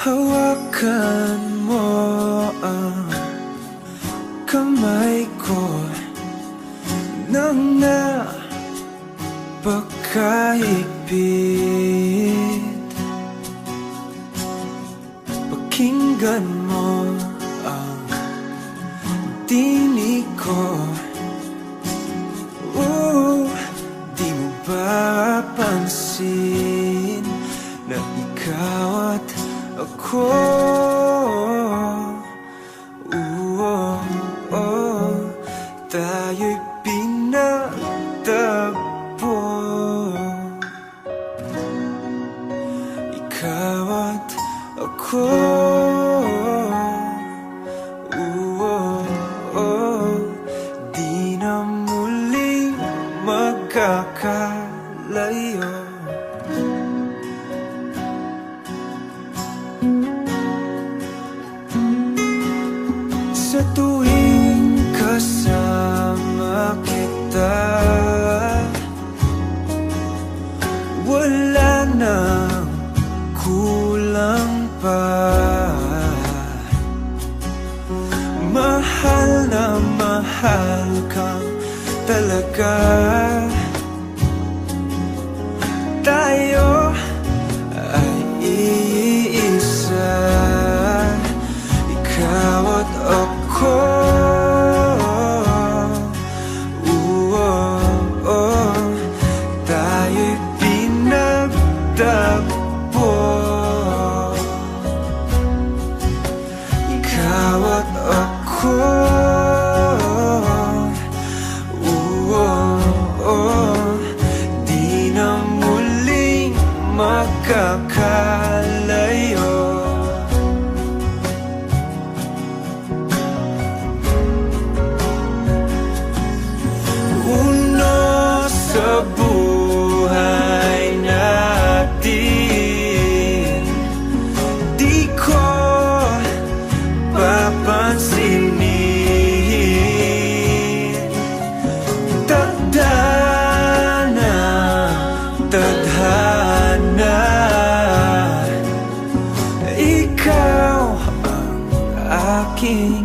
Hawakan mo ang kamay ko nang napakahigpit. Pakinggan mo ang tinig ko. Di mo ba pansin na ikaw at ako? Tayo'y pinagtagpo. Ikaw at ako. Di na muling magkakalayo. Sa tuwing kasama kita, wala nang kulang pa. Mahal na mahal kang talaga. Tayo ay iisa, ikaw at ako. Tayo'y pinagtagpo. Ikaw at ako. Di na muling magkakalayo. Sa buhay natin, di ko papansinin. Tadhana, tadhana, ikaw ang aking